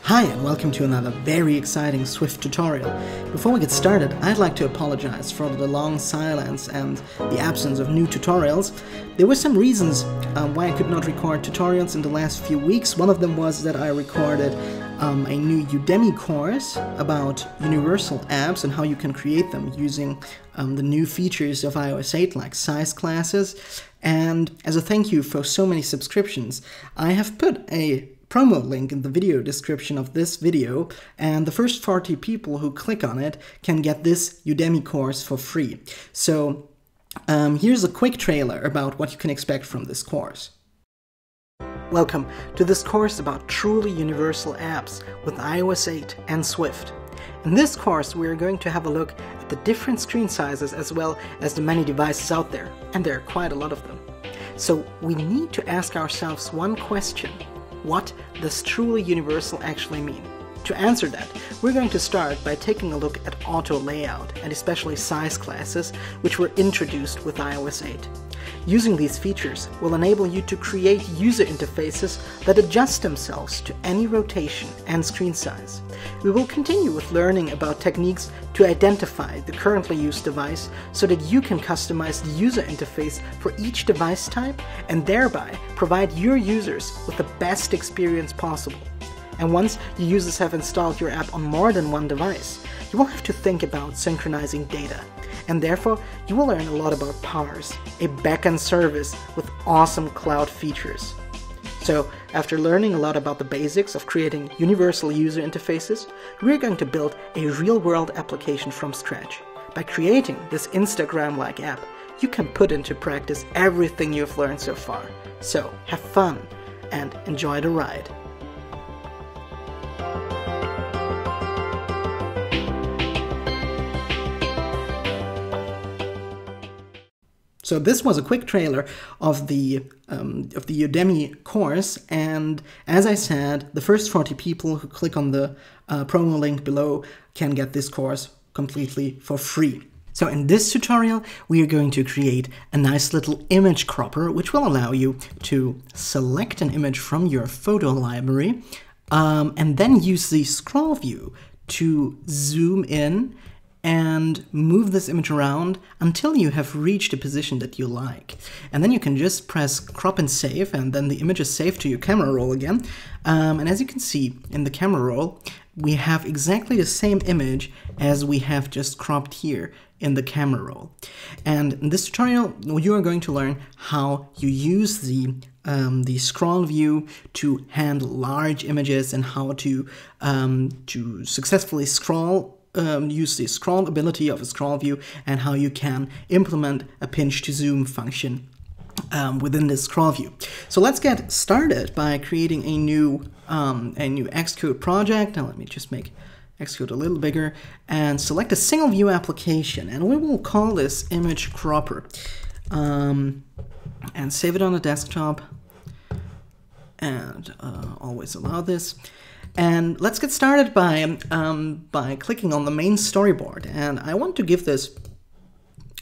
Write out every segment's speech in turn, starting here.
Hi and welcome to another very exciting Swift tutorial. Before we get started, I'd like to apologize for the long silence and the absence of new tutorials. There were some reasons why I could not record tutorials in the last few weeks. One of them was that I recorded a new Udemy course about universal apps and how you can create them using the new features of iOS 8 like size classes. And as a thank you for so many subscriptions, I have put a promo link in the video description of this video, and the first 40 people who click on it can get this Udemy course for free. So here's a quick trailer about what you can expect from this course. Welcome to this course about truly universal apps with iOS 8 and Swift. In this course, we are going to have a look at the different screen sizes as well as the many devices out there, and there are quite a lot of them. So we need to ask ourselves one question. What does truly universal actually mean? To answer that, we're going to start by taking a look at auto layout and especially size classes, which were introduced with iOS 8. Using these features will enable you to create user interfaces that adjust themselves to any rotation and screen size. We will continue with learning about techniques to identify the currently used device so that you can customize the user interface for each device type and thereby provide your users with the best experience possible. And once your users have installed your app on more than one device, you will have to think about synchronizing data. And therefore, you will learn a lot about Parse, a backend service with awesome cloud features. So, after learning a lot about the basics of creating universal user interfaces, we're going to build a real-world application from scratch. By creating this Instagram-like app, you can put into practice everything you've learned so far. So, have fun and enjoy the ride. So this was a quick trailer of the Udemy course, and as I said, the first 40 people who click on the promo link below can get this course completely for free. So in this tutorial, we are going to create a nice little image cropper, which will allow you to select an image from your photo library, and then use the scroll view to zoom in and move this image around until you have reached a position that you like. And then you can just press crop and save, and then the image is saved to your camera roll again. And as you can see in the camera roll, we have exactly the same image as we have just cropped here in the camera roll. And in this tutorial, you are going to learn how you use the scroll view to handle large images and how to successfully use the scroll ability of a scroll view and how you can implement a pinch to zoom function within this scroll view. So let's get started by creating a new Xcode project. Now let me just make Xcode a little bigger and select a single view application, and we will call this image cropper and save it on the desktop and always allow this. And let's get started by clicking on the main storyboard. And I want to give this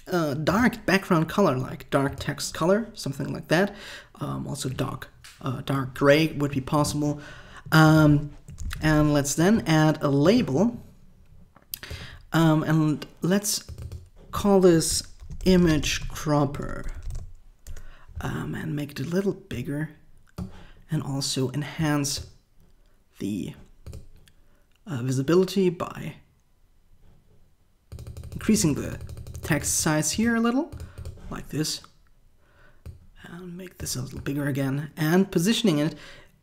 dark background color, like dark text color, something like that. Also dark gray would be possible. And let's then add a label. And let's call this image cropper. And make it a little bigger. And also enhance the visibility by increasing the text size here a little, like this, and make this a little bigger again, and positioning it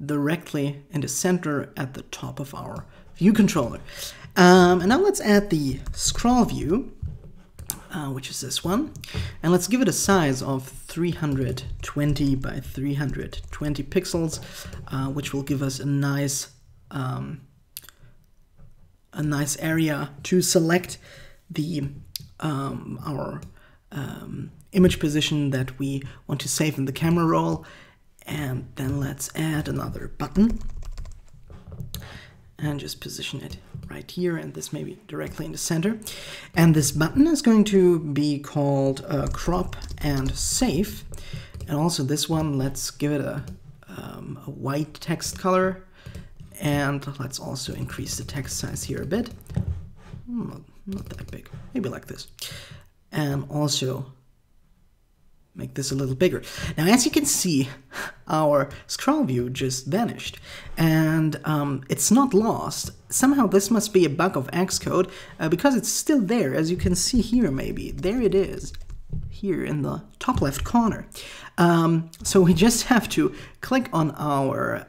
directly in the center at the top of our view controller. And now let's add the scroll view, which is this one, and let's give it a size of 320 by 320 pixels, which will give us a nice area to select the our image position that we want to save in the camera roll. And then let's add another button and just position it right here, and this maybe directly in the center. And this button is going to be called crop and save. And also this one, let's give it a white text color And let's also increase the text size here a bit. Not that big, maybe like this. And also make this a little bigger. Now, as you can see, our scroll view just vanished, and it's not lost. Somehow this must be a bug of Xcode, because it's still there, as you can see here maybe. There it is, here in the top left corner. So we just have to click on our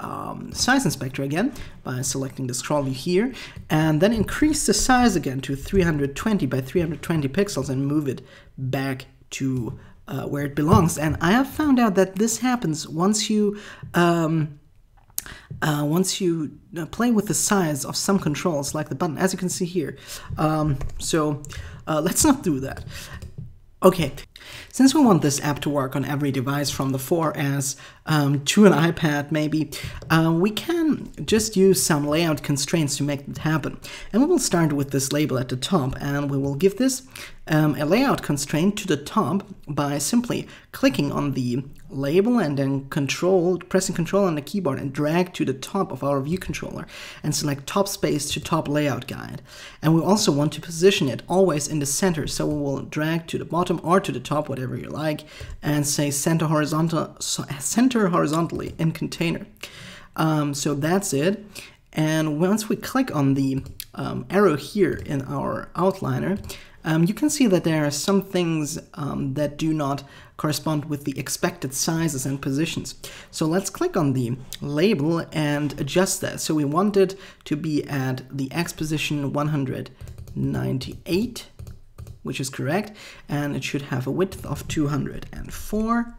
size inspector again by selecting the scroll view here, and then increase the size again to 320 by 320 pixels and move it back to where it belongs. And I have found out that this happens once you play with the size of some controls, like the button, as you can see here. So let's not do that. Okay, since we want this app to work on every device from the 4S to an iPad maybe, we can just use some layout constraints to make that happen. And we will start with this label at the top, and we will give this a layout constraint to the top by simply clicking on the label and then pressing Control on the keyboard and drag to the top of our view controller and select top space to top layout guide. And we also want to position it always in the center, so we will drag to the bottom or to the top, whatever you like, and say center horizontally in container. So that's it. And once we click on the arrow here in our outliner, you can see that there are some things that do not correspond with the expected sizes and positions. So let's click on the label and adjust that. So we want it to be at the X position 198, which is correct, and it should have a width of 204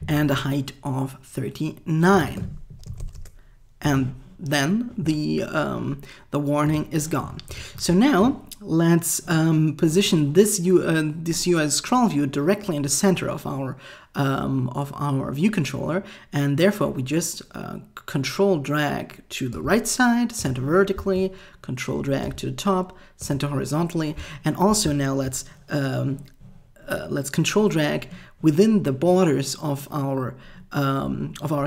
and a height of 39. And then the warning is gone. So now let's position this UIScrollView directly in the center of our view controller, and therefore we just control drag to the right side, center vertically, control drag to the top, center horizontally, and also now let's control drag within the borders of our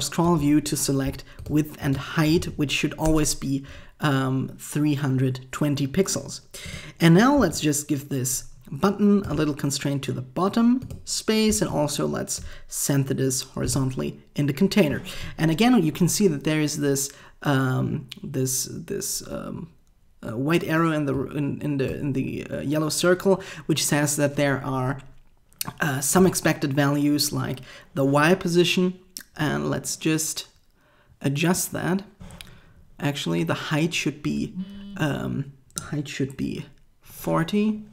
scroll view to select width and height, which should always be 320 pixels. And now let's just give this button a little constraint to the bottom space, and also let's center this horizontally in the container. And again, you can see that there is this white arrow in the yellow circle, which says that there are some expected values like the Y position, and let's just adjust that. Actually, the height should be 40,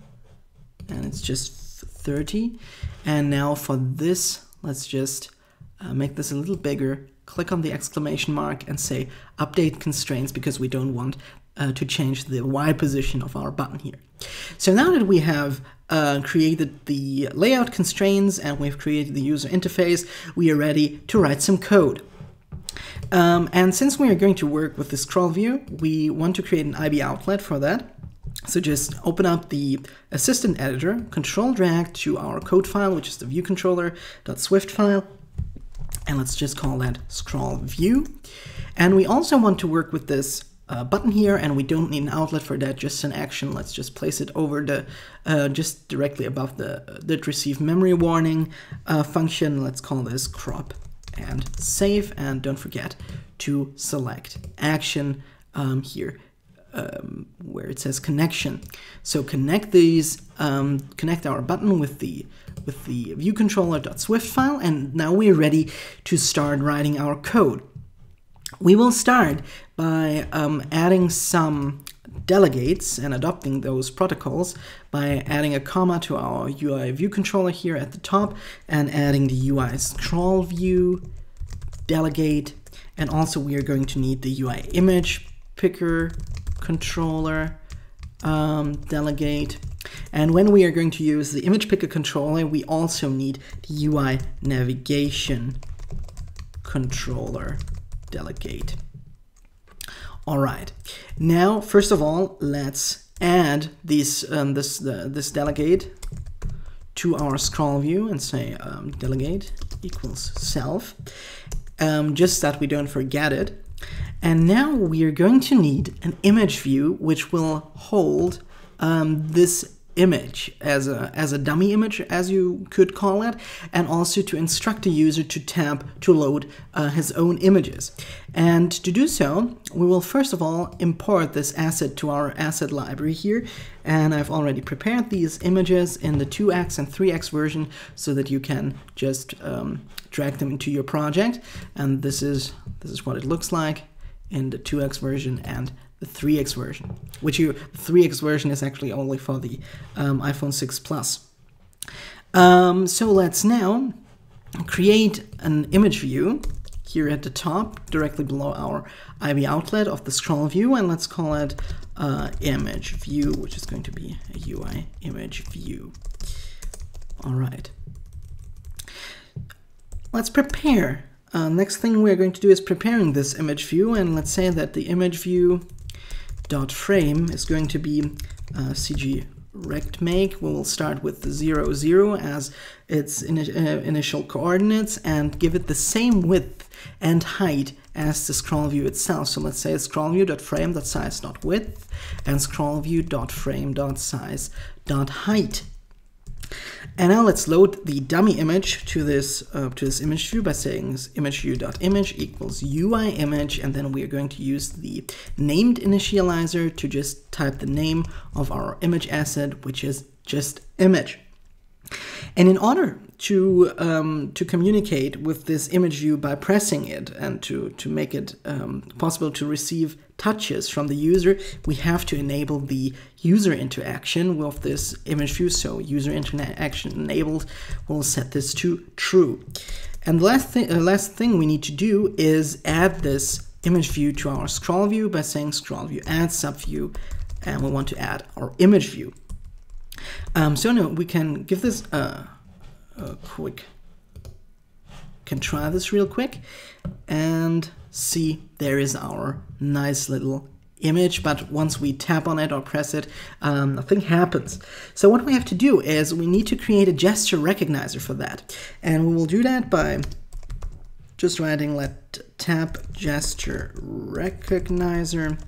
and it's just 30. And now for this, let's just make this a little bigger. Click on the exclamation mark and say update constraints, because we don't want to change the Y position of our button here. So now that we have created the layout constraints and we've created the user interface, we are ready to write some code. And since we are going to work with the scroll view, we want to create an IB outlet for that. So just open up the assistant editor, control drag to our code file, which is the viewcontroller.swift file, and let's just call that scroll view. And we also want to work with this button here, and we don't need an outlet for that, just an action. Let's just place it over the just directly above the did receive memory warning function. Let's call this crop and save, and don't forget to select action here where it says connection. So connect these, connect our button with the viewcontroller.swift file, and now we're ready to start writing our code. We will start by adding some delegates and adopting those protocols by adding a comma to our UI view controller here at the top and adding the UIScrollView delegate. And also we are going to need the UI image picker controller delegate. And when we are going to use the image picker controller, we also need the UI navigation controller delegate. All right, now first of all, let's add this delegate to our scroll view and say delegate equals self, just that we don't forget it. And now we are going to need an image view which will hold this image as a dummy image, as you could call it, and also to instruct the user to tap to load his own images. And to do so, we will first of all import this asset to our asset library here. And I've already prepared these images in the 2x and 3x version so that you can just drag them into your project. And this is what it looks like in the 2x version and the 3x version, the 3x version is actually only for the iPhone 6 Plus. So let's now create an image view here at the top, directly below our IB outlet of the scroll view, and let's call it image view, which is going to be a UI image view. All right. Let's prepare. Next thing we're going to do is preparing this image view, and let's say that the image view dot frame is going to be CG rect make. We will start with the 0, 0 as its initial coordinates and give it the same width and height as the scroll view itself. So let's say scrollView.frame.size.width and scrollView.frame.size.height. And now let's load the dummy image to this image view by saying imageView.image equals UI image, and then we are going to use the named initializer to just type the name of our image asset, which is just image. And in order to communicate with this image view by pressing it and to make it possible to receive touches from the user, we have to enable the user interaction with this image view. So user interaction enabled, we'll set this to true. And the last thing we need to do is add this image view to our scroll view by saying scrollView add subview, and we want to add our image view. So now we can give this can try this real quick and see there is our nice little image, but once we tap on it or press it, nothing happens. So what we have to do is we need to create a gesture recognizer for that, and we will do that by just writing let tap gesture recognizer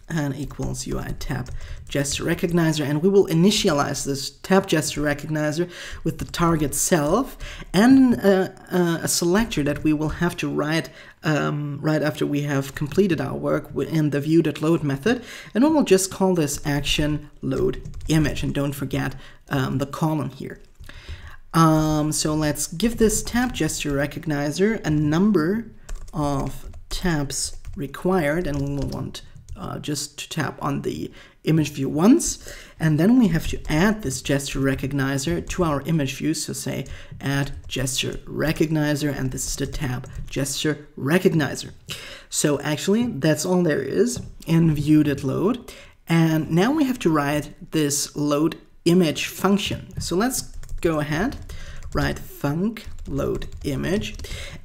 and equals UI tap gesture recognizer, and we will initialize this tap gesture recognizer with the target self and a selector that we will have to write right after we have completed our work in the view.load method, and we will just call this action load image, and don't forget the colon here. So let's give this tap gesture recognizer a number of taps required, and we will want just to tap on the image view once, and then we have to add this gesture recognizer to our image view. So say add gesture recognizer, and this is the tab gesture recognizer. So actually that's all there is in view.load, and now we have to write this load image function. So let's go ahead, write func load image,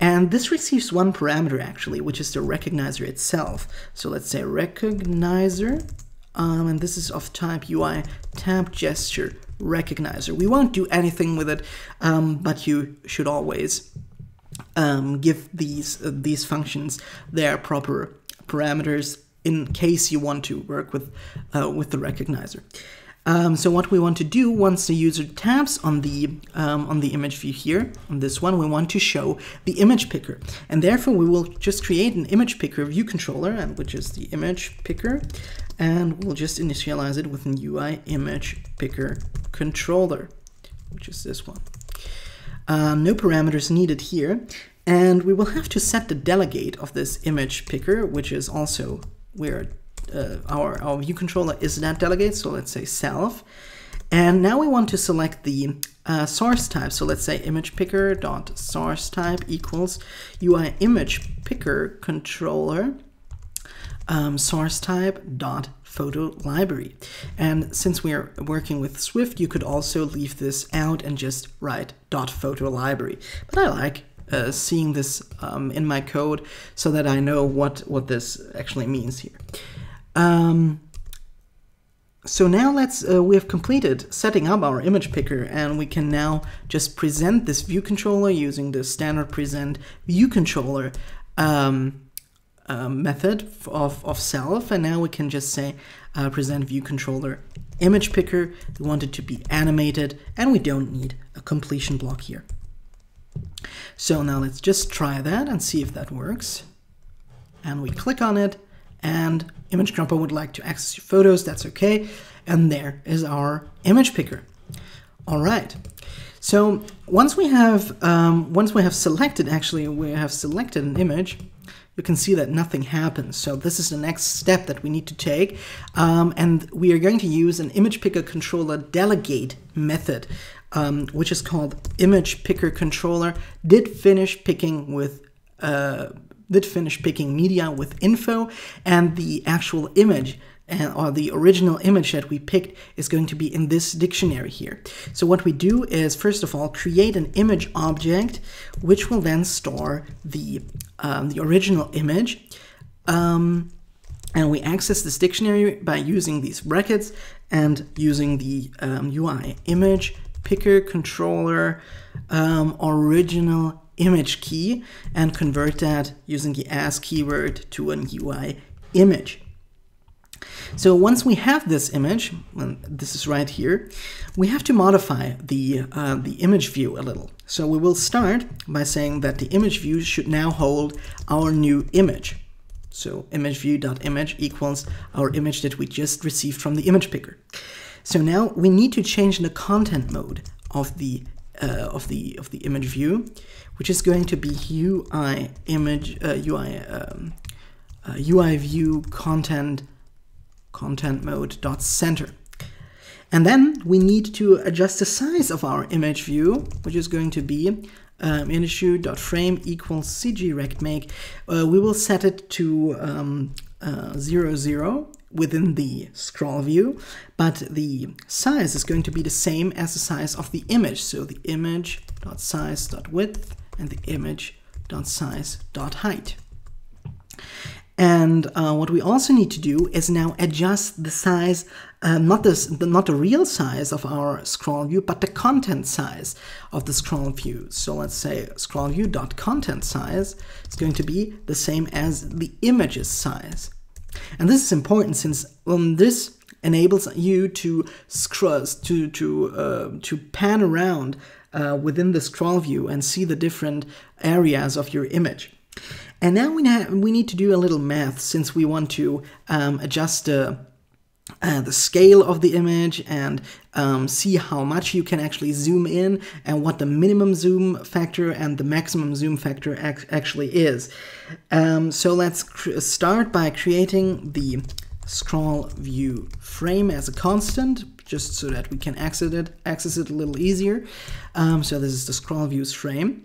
and this receives one parameter actually, which is the recognizer itself. So let's say recognizer, and this is of type UI tap gesture recognizer. We won't do anything with it, but you should always give these functions their proper parameters in case you want to work with the recognizer. So what we want to do once the user taps on the image view here, on this one, we want to show the image picker, and therefore we will just create an image picker view controller, and which is the image picker, and we'll just initialize it with an UI image picker controller, which is this one. No parameters needed here, and we will have to set the delegate of this image picker, which is also where our view controller is that delegate. So let's say self, and now we want to select the source type. So let's say image picker dot source type equals UI image picker controller source type dot photo library. And since we are working with Swift, you could also leave this out and just write dot photo library. But I like seeing this in my code so that I know what this actually means here. So now we have completed setting up our image picker, and we can now just present this view controller using the standard present view controller method of self, and now we can just say present view controller image picker. We want it to be animated, and we don't need a completion block here. So now let's just try that and see if that works. And we click on it, and Image Grandpa would like to access your photos. That's okay. And there is our image picker. All right. So once we have selected, actually we have selected an image, you can see that nothing happens. So this is the next step that we need to take, and we are going to use an image picker controller delegate method, which is called image picker controller did finish picking media with info, and the actual image or the original image that we picked is going to be in this dictionary here. So what we do is, first of all, create an image object, which will then store the original image. And we access this dictionary by using these brackets and using the UI image picker controller original image key, and convert that using the as keyword to an UI image. So once we have this image, and this is right here, we have to modify the image view a little. So we will start by saying that the image view should now hold our new image. So imageview.image equals our image that we just received from the image picker. So now we need to change the content mode of the image view, which is going to be UI view content mode dot center. And then we need to adjust the size of our image view, which is going to be image view.frame equals cgrectmake. We will set it to 0, 0 within the scroll view, but the size is going to be the same as the size of the image. So the image.size.width and the image.size.height. And what we also need to do is now adjust the size, not the real size of our scroll view, but the content size of the scroll view. So let's say scroll view.content size is going to be the same as the image's size. And this is important since this enables you to pan around within the scroll view and see the different areas of your image. And now we need to do a little math, since we want to adjust the scale of the image and see how much you can actually zoom in and what the minimum zoom factor and the maximum zoom factor actually is. So let's start by creating the scroll view frame as a constant, just so that we can access it a little easier. So this is the scroll view's frame.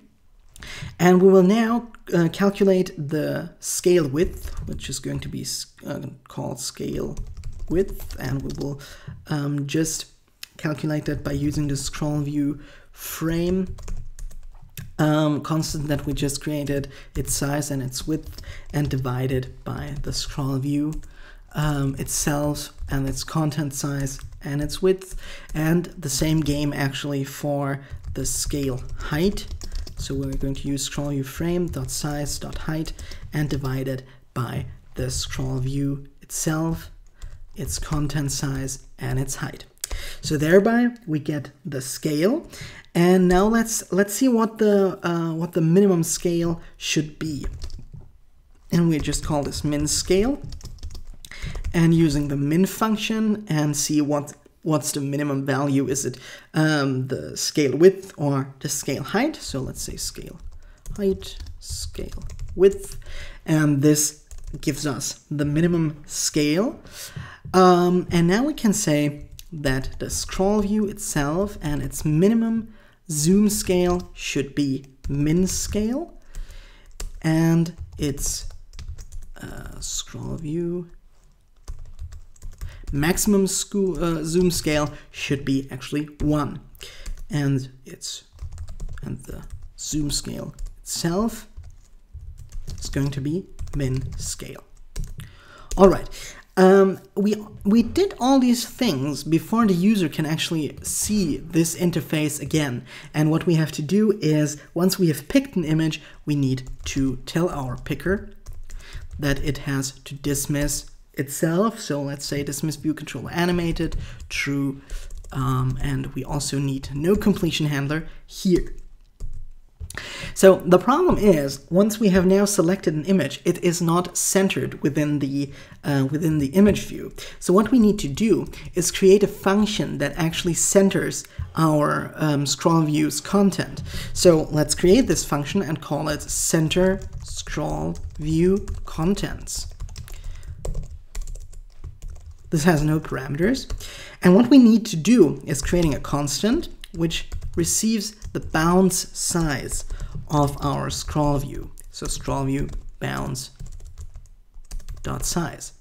And we will now calculate the scale width, which is going to be called scale width, and we will just calculate that by using the scroll view frame constant that we just created, its size and its width, and divide it by the scroll view itself and its content size and its width, and the same game actually for the scale height. So we're going to use scroll view frame.size.height and divide it by the scroll view itself, its content size, and its height. So thereby we get the scale. And now let's see what the minimum scale should be. And we just call this min scale, and using the min function and see what's the minimum value. Is it the scale width or the scale height? So let's say scale height, scale width, and this gives us the minimum scale. And now we can say that the scroll view itself and its minimum zoom scale should be min scale, and its scroll view maximum zoom scale should be actually 1, and the zoom scale itself is going to be min scale. All right, we did all these things before the user can actually see this interface again. And what we have to do is, once we have picked an image, we need to tell our picker that it has to dismiss itself. So let's say dismiss view controller animated, true, and we also need no completion handler here. So the problem is, once we have now selected an image, it is not centered within the image view. So what we need to do is create a function that actually centers our scroll view's content. So let's create this function and call it center scroll view contents. This has no parameters. And what we need to do is creating a constant which receives the bounds size of our scroll view. So scroll view bounds dot size.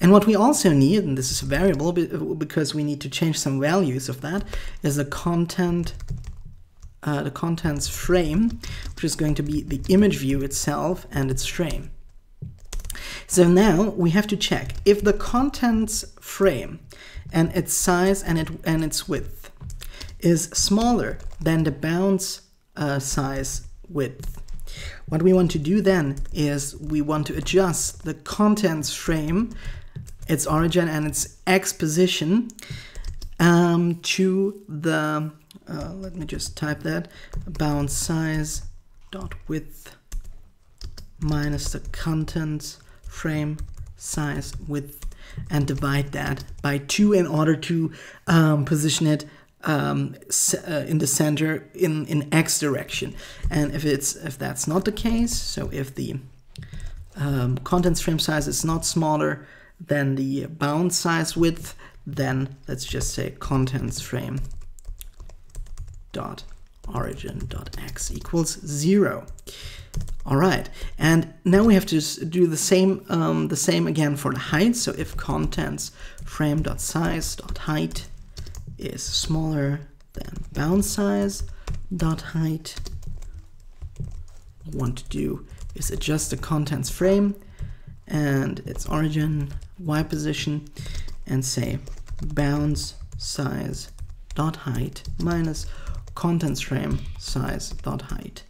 And what we also need, and this is a variable because we need to change some values of that, is the contents frame, which is going to be the image view itself and its frame. So now we have to check if the contents frame and its size and its width is smaller than the bounds size width. What we want to do then is we want to adjust the contents frame, its origin and its X position to the, let me just type that, bound size dot width minus the contents frame size width, and divide that by 2 in order to position it in the center in X direction. And if that's not the case, so if the contents frame size is not smaller than the bound size width, then let's just say contents frame dot origin dot X equals 0. All right, and now we have to do the same again for the height. So if contents frame dot size dot height is smaller than bound size dot height, what we want to do is adjust the contents frame and its origin Y position and say bounds size dot height minus contents frame size dot height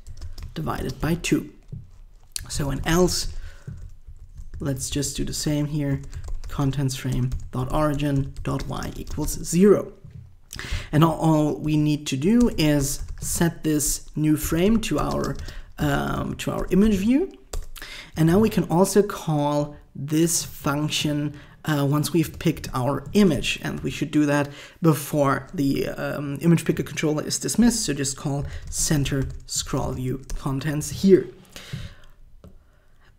divided by 2. So and else, let's just do the same here, contents frame dot origin dot Y equals 0. And all we need to do is set this new frame to our image view. And now we can also call this function once we've picked our image, and we should do that before the image picker controller is dismissed. So just call center scroll view contents here.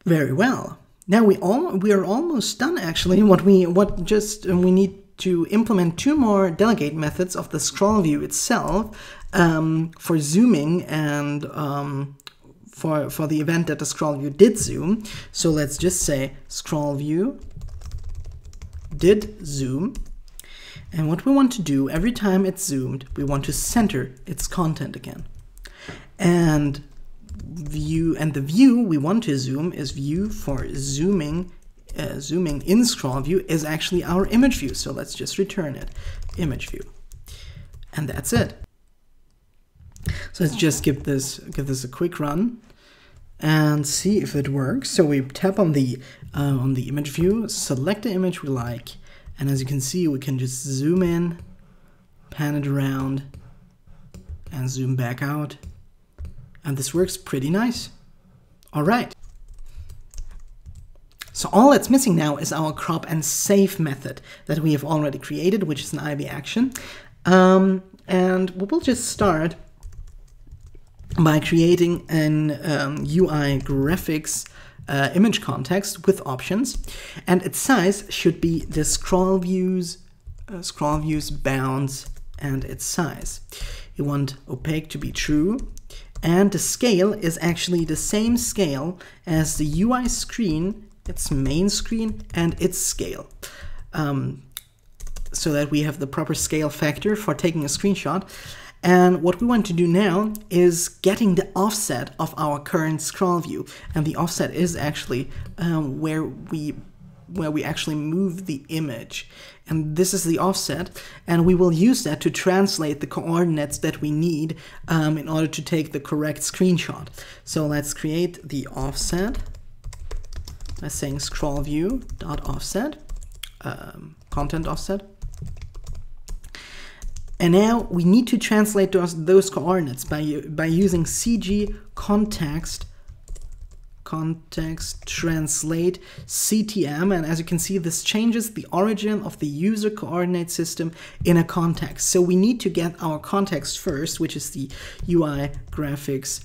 Very well. Now we are almost done actually. We need to implement 2 more delegate methods of the scroll view itself for zooming and for the event that the scroll view did zoom. So let's just say scroll view did zoom, and what we want to do every time it's zoomed, we want to center its content again. And the view we want to zoom is view for zooming in scroll view is actually our image view. So let's just return it, image view, and that's it. So let's just give this a quick run and see if it works. So we tap on the image view, select the image we like, and as you can see, we can just zoom in, pan it around, and zoom back out, and this works pretty nice. All right. So all that's missing now is our crop and save method that we have already created, which is an IB action, and we'll just start by creating an UI graphics image context with options, and its size should be the scroll view's bounds and its size. You want opaque to be true, and the scale is actually the same scale as the UI screen, its main screen, and its scale, so that we have the proper scale factor for taking a screenshot. And what we want to do now is getting the offset of our current scroll view, and the offset is actually where we actually move the image, and this is the offset, and we will use that to translate the coordinates that we need in order to take the correct screenshot. So let's create the offset by saying scrollView.offset, content offset. And now we need to translate those coordinates by using CG context translate CTM, and as you can see, this changes the origin of the user coordinate system in a context. So we need to get our context first, which is the UI graphics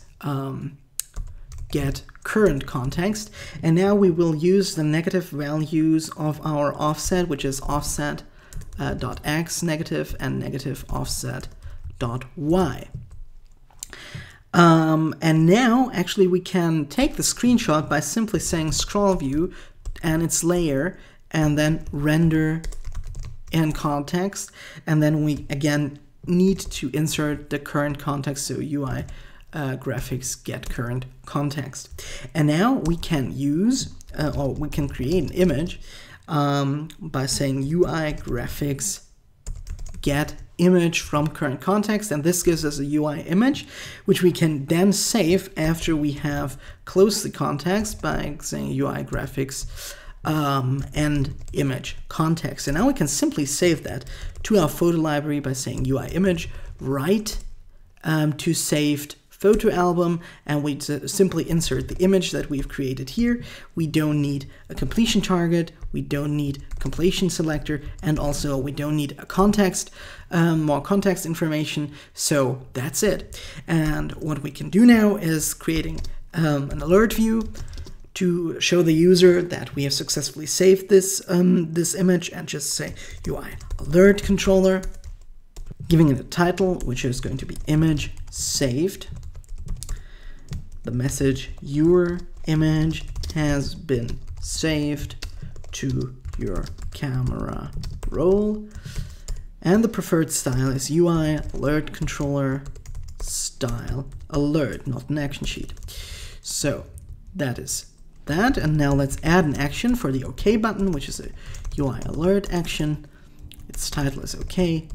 get current context, and now we will use the negative values of our offset, which is offset .x negative and negative offset .y. And now actually we can take the screenshot by simply saying scroll view and its layer and then render in context, and then we again need to insert the current context, so UI graphics get current context. And now we can use or we can create an image by saying UI graphics get image from current context, and this gives us a UI image, which we can then save after we have closed the context by saying UI graphics and image context. And now we can simply save that to our photo library by saying UI image write to saved photo album, and we simply insert the image that we've created here. We don't need a completion target, we don't need completion selector, and also we don't need a context, more context information. So that's it. And what we can do now is creating an alert view to show the user that we have successfully saved this this image, and just say UI alert controller, giving it a title which is going to be image saved. The message, your image has been saved to your camera roll, and the preferred style is UI alert controller style alert, not an action sheet. So that is that, and now let's add an action for the OK button, which is a UI alert action. Its title is OK,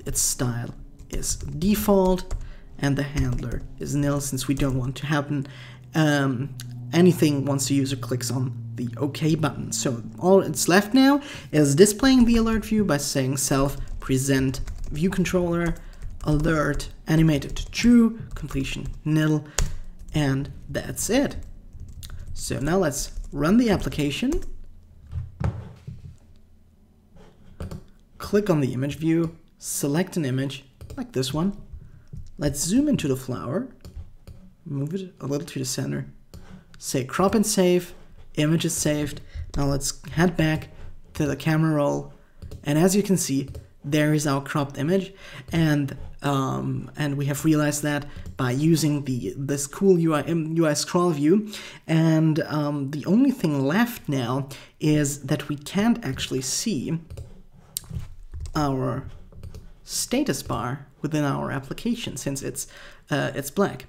its style is default, and the handler is nil, since we don't want to happen anything once the user clicks on the OK button. So all it's left now is displaying the alert view by saying self present view controller alert animated to true, completion nil, and that's it. So now let's run the application, click on the image view, select an image like this one. Let's zoom into the flower, move it a little to the center, say crop and save, image is saved. Now let's head back to the camera roll, and as you can see, there is our cropped image, and we have realized that by using this cool UI scroll view. And the only thing left now is that we can't actually see our status bar within our application, since it's black.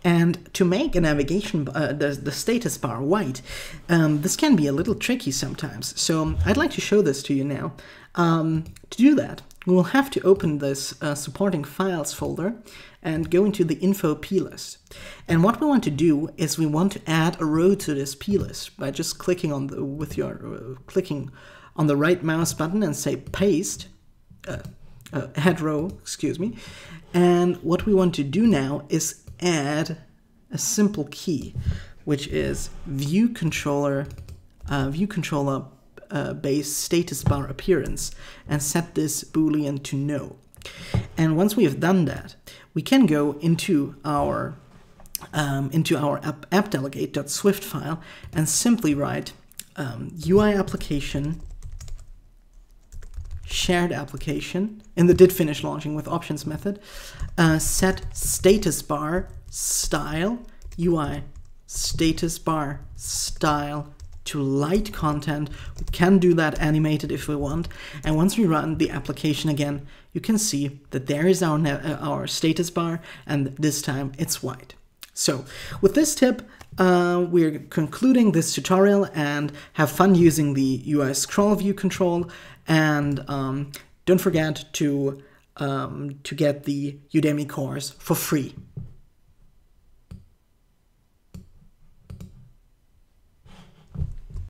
And to make a navigation the status bar white, this can be a little tricky sometimes. So I'd like to show this to you now. To do that, we will have to open this supporting files folder and go into the info plist. And what we want to do is we want to add a row to this plist by just clicking on clicking on the right mouse button and say paste. Add row, excuse me. And what we want to do now is add a simple key, which is view controller base status bar appearance, and set this boolean to no. And once we have done that, we can go into our app.delegate.swift file and simply write UI application shared application in the did finish launching with options method, set status bar style UI status bar style to light content. We can do that animated if we want, and once we run the application again, you can see that there is our status bar, and this time it's white. So with this tip, we're concluding this tutorial, and have fun using the UIScrollView Control, and don't forget to get the Udemy course for free.